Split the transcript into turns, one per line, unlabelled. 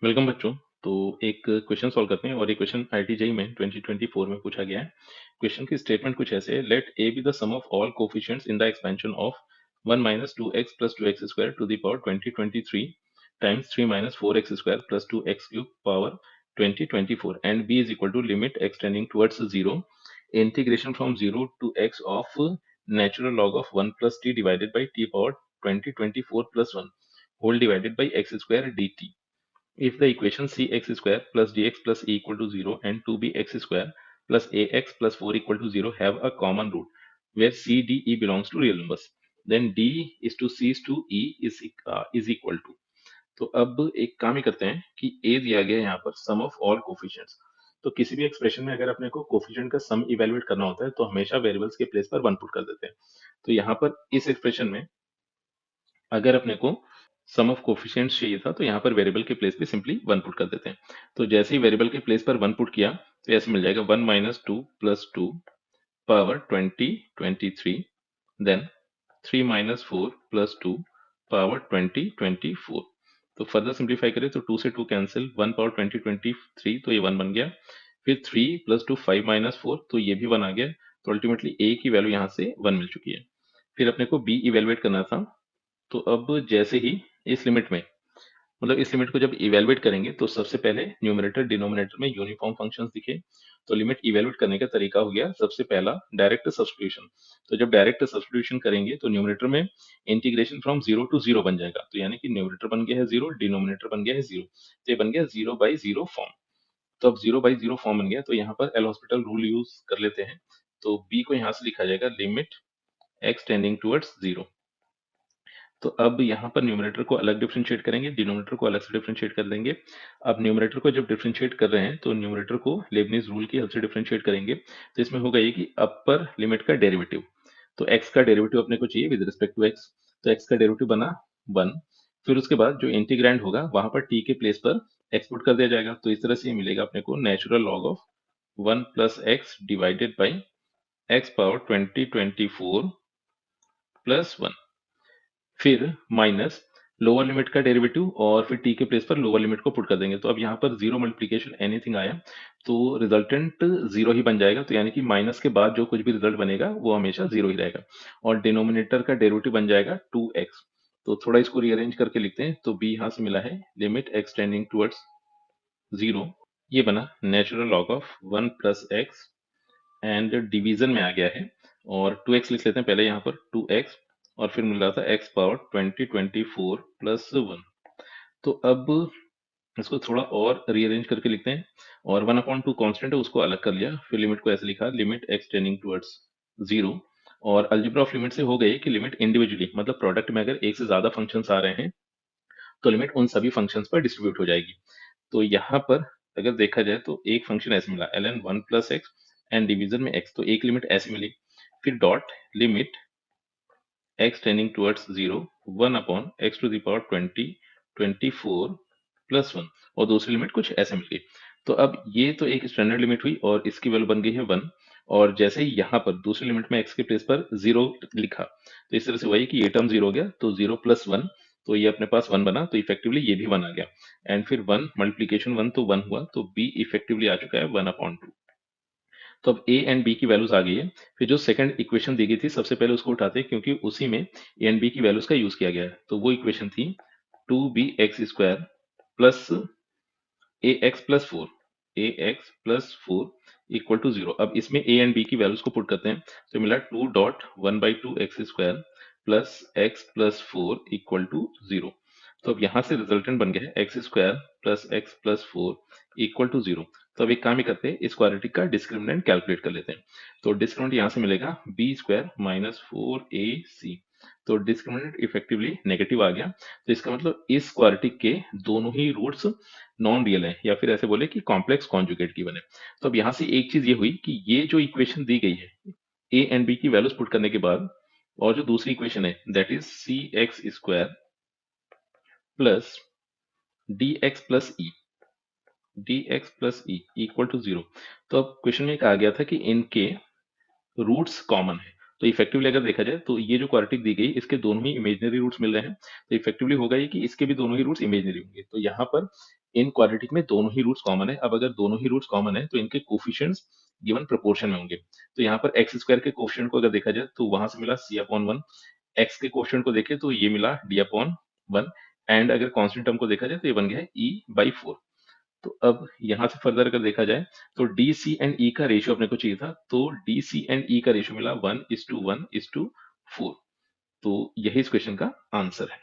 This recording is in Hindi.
वेलकम बच्चों। तो एक क्वेश्चन सॉल्व करते हैं और ये क्वेश्चन आईआईटी जेईई में 2024 में पूछा गया है। क्वेश्चन की स्टेटमेंट कुछ ऐसे है, let a be the sum of all coefficients in the expansion of 1 minus 2x plus 2x square to the power 2023 times 3 minus 4x square plus 2x cube power 2024 and b is equal to limit extending towards 0 integration from 0 to x of natural log of 1 plus t divided by t power 2024 plus 1 whole divided by x square dt. If the equation cx square plus dx plus e equal to 0 and 2bx square plus ax plus 4 equal to 0 have a common root where c, d, e belongs to real numbers, then d is to c is to e is equal to. तो अब एक काम ही करते हैं कि a दिया गया है यहाँ पर सम ऑफ ऑल कोफिशिएंट्स। तो किसी भी एक्सप्रेशन में अगर अपने को कोफिशिएंट का सम इवेलुएट करना होता है तो हमेशा वेरिएबल्स के प्लेस पर 1 पुट कर देते हैं। तो यहाँ पर इस एक्सप्रेशन में अगर अपने को सम ऑफ कोफिशिएंट्स चाहिए था तो यहाँ पर वेरिएबल के प्लेस पे सिंपली 1 पुट कर देते हैं। तो जैसे ही वेरिएबल के प्लेस पर 1 पुट किया तो ऐसे मिल जाएगा 1 minus 2 plus 2 power 2023 then 3 minus 4 plus 2 power 2024। तो फर्दर सिंप्लीफाई करें तो 2 से 2 कैंसिल, 1 पावर 2023 तो ये 1 बन गया। फिर 3 प्लस 2 5 माइनस 4 तो ये भी 1 आ गया। तो अल्टीमेटली ए की वैल्यू यहाँ से 1 मिल चुकी है। फिर अपने को बी इवेलुएट करना था। तो अब जैसे ही इस लिमिट में मतलब इस लिमिट को जब इवेलुएट करेंगे तो सबसे पहले न्यूमरेटर डिनोमिनेटर में यूनिफॉर्म फंक्शंस दिखे। तो लिमिट इवेलुएट करने का तरीका हो गया सबसे पहला डायरेक्ट सब्स्टिट्यूशन। तो जब डायरेक्ट सब्स्टिट्यूशन करेंगे तो न्यूमरेटर में इंटीग्रेशन फ्रॉम 0 टू 0 बन जाएगा। तो यानी कि न्यूमरेटर बन गया है 0, डिनोमिनेटर बन गया है 0, तो ये बन गया 0 बाई 0 फॉर्म। तो अब 0 बाई 0 फॉर्म बन गया तो यहाँ पर एल हॉस्पिटल रूल यूज कर लेते हैं। तो बी को यहाँ से लिखा जाएगा लिमिट एक्स टेंडिंग टुवर्ड्स 0। तो अब यहाँ पर न्यूमरेटर को अलग डिफरेंशिएट करेंगे, डिनोमिनेटर को अलग से डिफरेंशिएट कर देंगे। अब न्यूमरेटर को जब डिफरेंशिएट कर रहे हैं तो न्यूमरेटर को लेबनीज रूल की हेल्प से डिफरेंशिएट करेंगे। तो इसमें होगा ये कि अपर लिमिट का डेरिवेटिव, तो x का डेरिवेटिव अपने को चाहिए विद रिस्पेक्ट टू x। तो x का डेरिवेटिव बना 1। फिर उसके बाद जो इंटीग्रैंड होगा वहां पर t के प्लेस पर x पुट कर दिया जाएगा। तो इस तरह से ये मिलेगा अपने को natural log of 1 plus x divided by x power 2024 plus 1। फिर माइनस लोअर लिमिट का डेरिवेटिव और फिर टी के प्लेस पर लोअर लिमिट को पुट कर देंगे। तो अब यहाँ पर जीरो मल्टीप्लीकेशन एनीथिंग आया तो रिजल्टेंट जीरो ही बन जाएगा। तो यानी कि माइनस के बाद जो कुछ भी रिजल्ट बनेगा वो हमेशा जीरो ही रहेगा। और डिनोमिनेटर का डेरिवेटिव बन जाएगा 2x। तो थोड़ा इसको रीअरेंज करके लिखते हैं। तो b यहाँ से मिला है लिमिट एक्स टेंडिंग टुवर्ड्स 0, ये बना natural log of 1 plus x and division में आ गया है। और 2x लिख लेते हैं पहले यहाँ पर 2x और फिर मिल रहा था x पावर 2024 प्लस 1। तो अब इसको थोड़ा और रीअरेंज करके लिखते हैं। और 1/2 कांस्टेंट है उसको अलग कर लिया, फिर लिमिट को ऐसे लिखा लिमिट x टेंडिंग टुवर्ड्स 0। और अल्जेब्रा ऑफ लिमिट से हो गई कि लिमिट इंडिविजुअली मतलब प्रोडक्ट में अगर एक से ज्यादा फंक्शंस आ रहे हैं तो लिमिट उन सभी फंक्शंस पर डिस्ट्रीब्यूट हो जाएगी। तो यहाँ पर अगर देखा जाए तो एक फंक्शन ऐसे मिला ln 1 plus x and division में x, तो एक लिमिट ऐसे मिली। फिर dot limit x tending towards 0 1 upon x to the power 2024 plus 1 और दूसरी लिमिट कुछ ऐसे मिल गई। तो अब ये तो एक स्टैंडर्ड लिमिट हुई और इसकी वैल्यू बन गई है 1। और जैसे ही यहाँ पर दूसरी लिमिट में x के प्लेस पर 0 लिखा तो इस तरह से वही कि ये टर्म 0 हो गया तो 0 प्लस 1, तो ये अपने पास 1 बना तो इफेक्टिवली ये भी 1 आ गया। एंड फिर 1 मल्टीप्लीकेशन 1 तो 1 हुआ तो b इफेक्टिवली आ चुका है 1/2। तो अब ए एंड बी की वैल्यूज आ गई है। फिर जो सेकंड इक्वेशन दी गई थी सबसे पहले उसको उठाते हैं क्योंकि उसी में ए एंड बी की वैल्यूज का यूज किया गया है। तो वो इक्वेशन थी 2bx² plus A x plus 4 equal to 0। अब इसमें ए एंड बी की वैल्यूज को पुट करते हैं तो मिला 2.1/2x² plus x plus 4 equal to 0। तो अब यहाँ से रिजल्टेंट बन गया है x² plus x plus 4 equal to 0। तो अब एक काम ही करते हैं इस क्वाड्रेटिक का डिस्क्रिमिनेंट कैलकुलेट कर लेते हैं। तो डिस्क्रिमिनेंट यहाँ से मिलेगा b² माइनस 4ac। तो डिस्क्रिमिनेंट इफेक्टिवली नेगेटिव आ गया। तो इसका मतलब इस क्वाड्रेटिक के दोनों ही रूट्स नॉन रियल है या फिर ऐसे बोले कि कॉम्प्लेक्स कॉन्जुगेट गिवन है। तो अब यहाँ से एक चीज ये हुई कि ये जो इक्वेशन दी गई है ए एंड बी की वैल्यूज पुट करने के बाद और जो दूसरी इक्वेशन है that is cx² plus dx plus E equal to 0। तो अब क्वेश्चन में एक आ गया था कि इनके रूट्स कॉमन है। तो इफेक्टिवली अगर देखा जाए तो ये जो क्वाड्रेटिक दी गई इसके दोनों ही इमेजिनरी रूट्स मिल रहे हैं। तो इफेक्टिवली होगा ये कि इसके भी दोनों ही रूट्स इमेजिनरी होंगे। तो यहाँ पर इन क्वाड्रेटिक में दोनों ही रूट्स कॉमन है। अब अगर दोनों ही रूट्स कॉमन है तो इनके कोफिशिएंट्स गिवन प्रोपोर्शन में होंगे। तो यहाँ पर एक्स स्क्वायर के कोफिशिएंट को अगर देखा जाए तो वहां से मिला सी अपॉन वन, एक्स के कोफिशिएंट को देखें तो ये मिला डी अपॉन वन, एंड अगर कांस्टेंट टर्म को देखा जाए तो ये बन गया है ई बाई फोर। तो अब यहाँ से फर्दर अगर देखा जाए तो डी सी एंड ई का रेशियो अपने को चाहिए था, तो डी सी एंड ई का रेशियो मिला 1:1:4। तो यही इस क्वेश्चन का आंसर है।